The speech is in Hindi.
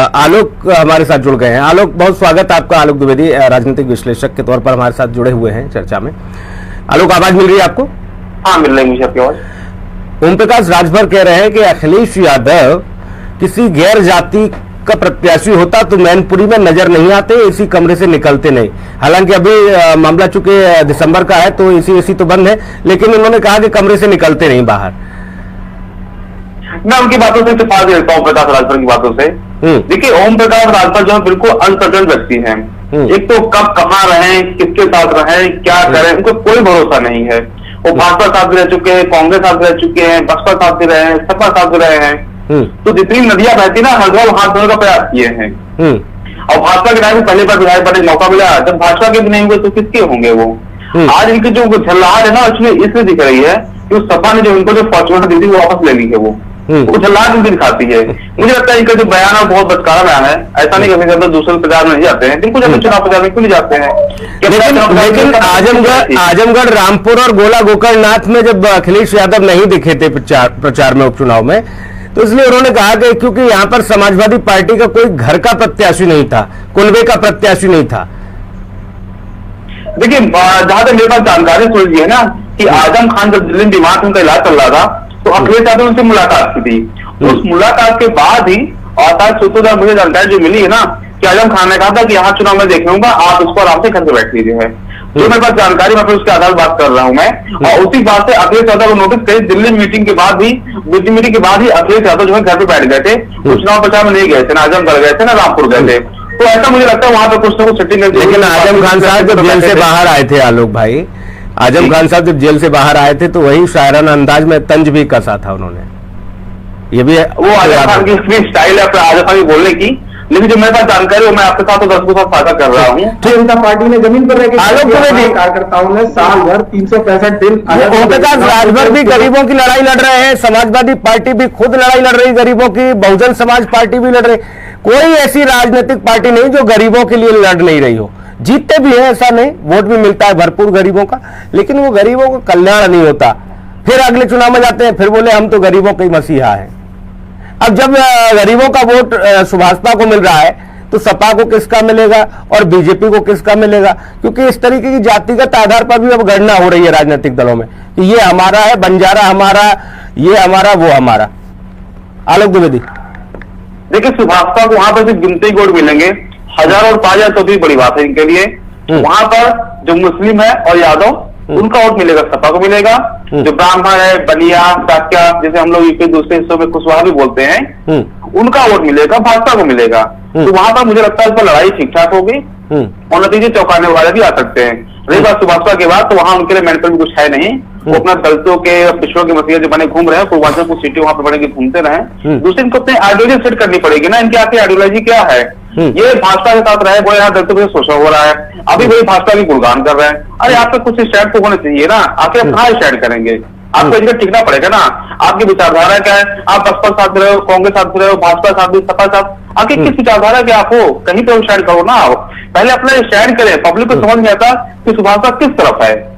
आलोक हमारे साथ जुड़ गए हैं। आलोक, बहुत स्वागत आपका। आलोक द्विवेदी राजनीतिक विश्लेषक के तौर पर हमारे साथ जुड़े हुए हैं चर्चा में। आलोक, आवाज मिल रही है आपको? हाँ, मिल रही है मुझे आपकी आवाज। ओम प्रकाश राजभर कह रहे हैं कि अखिलेश यादव किसी गैर जाति का प्रत्याशी होता तो मैनपुरी में नजर नहीं आते, इसी कमरे से निकलते नहीं। हालांकि अभी मामला चूंकि दिसंबर का है तो इसी तो बंद है, लेकिन उन्होंने कहा कि कमरे से निकलते नहीं बाहर। मैं उनकी बातों से इत्तेफाक देता हूँ, प्रकाश राजभर की बातों से। देखिए, ओम प्रकाश राजभर जो है बिल्कुल अनसर्टेन व्यक्ति हैं। एक तो कब कहाँ रहें, किसके साथ रहें, क्या करें, उनको कोई भरोसा नहीं है। वो भाजपा साथ भी रह चुके हैं, कांग्रेस साथ भी रह चुके हैं, बसपा साथ भी रहे हैं, सपा साथ भी रहे हैं। तो जितनी नदियां बहती ना, हर जगह हाथ धोने का प्रयास किए हैं। और भाजपा के टाइम में पहली बार विधायक बनने का मौका मिला, जब भाजपा के भी नहीं हुए तो किसके होंगे वो? आज इनकी जो झल्लाहट है ना, उसमें इसलिए दिख रही है कि उस सपा ने जो इनको जो फॉर्चूनर दी थी वो वापस ले ली है। वो झल्लाहट इनकी दिखाती है। मुझे लगता है इनका जो बयान है बहुत बचकारा बयान है। ऐसा नहीं करने के दूसरे प्रचार में नहीं जाते हैं, बिल्कुल जब चुनाव प्रचार में क्यों नहीं जाते हैं? लेकिन आजमगढ़, रामपुर और गोला गोकर्णनाथ में जब अखिलेश यादव नहीं दिखे थे प्रचार में, उपचुनाव में, तो इसलिए उन्होंने कहा कि क्योंकि यहाँ पर समाजवादी पार्टी का कोई घर का प्रत्याशी नहीं था, कुनबे का प्रत्याशी नहीं था। देखिए, जहां तक मेरे पास जानकारी सुनी है ना कि आजम खान जब दिल्ली दिमाग में उनका इलाज चल रहा था तो अखिलेश यादव उनसे मुलाकात की थी। उस मुलाकात के बाद ही और सूत्रों मुझे जानकारी जो मिली है ना कि आजम खान ने कहा था कि यहाँ चुनाव में देखूंगा, आप उसको आराम से घर पे बैठ लीजिए है। जो मेरे पास जानकारी, मैं उसके आधार बात कर रहा हूँ मैं। और उसी बात से अखिलेश यादव को नोटिस करी, दिल्ली मीटिंग के बाद ही अखिलेश यादव जो है घर पे बैठ गए थे। चुनाव प्रचार में नहीं गए थे, ना आजमगढ़ गए थे, ना रामपुर गए थे। तो ऐसा मुझे लगता है वहां पे कुछ ना कुछ सेटिंग। लेकिन आजम खान साहब जब जेल से बाहर आए थे, आलोक भाई, आजम खान साहब जब जेल से बाहर आए थे तो वही शायराना अंदाज में तंज भी कसा था उन्होंने। ये भी वो आजम खान की स्टाइल है आजम खान की बोलने की। लेकिन जो मेरे पास जानकारी है मैं आपके साथ तो 10 के साथ साझा कर रहा हूँ। जनता पार्टी ने जमीन पर कार्यकर्ताओं ने साल भर 365 दिन। ओम प्रकाश राजभर भी गरीबों की लड़ाई लड़ रहे हैं, समाजवादी पार्टी भी खुद लड़ाई लड़ रही गरीबों की, बहुजन समाज पार्टी भी लड़ रही। कोई ऐसी राजनीतिक पार्टी नहीं जो गरीबों के लिए लड़ नहीं रही हो। जीतते भी है, ऐसा नहीं, वोट भी मिलता है भरपूर गरीबों का, लेकिन वो गरीबों का कल्याण नहीं होता। फिर अगले चुनाव में जाते हैं, फिर बोले हम तो गरीबों के मसीहा हैं। अब जब गरीबों का वोट सुभाषपा को मिल रहा है तो सपा को किसका मिलेगा और बीजेपी को किसका मिलेगा? क्योंकि इस तरीके की जातिगत आधार पर भी अब गणना हो रही है राजनीतिक दलों में कि ये हमारा है, बंजारा हमारा, ये हमारा, वो हमारा। आलोक द्विवेदी, देखिए, सुभाषपा को वहां पर सिर्फ गिनती वोट मिलेंगे, 1000 और 5000 तो भी बड़ी बात है इनके लिए। वहां पर जो मुस्लिम है और यादव उनका वोट मिलेगा, सपा को मिलेगा। जो ब्राह्मण है, बनिया, डाकिया, जैसे हम लोग यूपी दूसरे हिस्सों में कुशवाहा भी बोलते हैं, उनका वोट मिलेगा, भाजपा को मिलेगा। तो वहां पर मुझे लगता है इस पर लड़ाई ठीक ठाक होगी और नतीजे चौंकाने वाले भी आ सकते हैं। रही बात सुभाषपा के बाद, तो वहां उनके लिए मेंटल भी कुछ है नहीं। वो अपना दलितों के, पिछड़ों के मसीहा जो बने घूम रहे हैं, पूर्वांचल कुछ सीटें वहां पर बने के घूमते रहे। दूसरी इनको अपनी आइडियोलॉजी सेट करनी पड़ेगी ना, इनकी आखिर आइडियोलॉजी क्या है? ये भाजपा के साथ रहे, बोले यहाँ दलितों को शोषण हो रहा है, अभी वही भाजपा की गुणगान कर रहे हैं। अरे आपका कुछ स्टैंड तो होना चाहिए ना, आखिर आप कहाँ स्टैंड करेंगे? आपको इनका टिकना पड़ेगा ना। आपकी विचारधारा क्या है? आप बसपा साथ रहे हो, कांग्रेस साथ रहे हो, भाजपा साथ भी, सपा साथ, आखिर किस विचारधारा के आप हो? कहीं पे स्टैंड करो ना। पहले अपना स्टैंड करें। पब्लिक को समझ नहीं आता कि सुभाषपा किस तरफ है।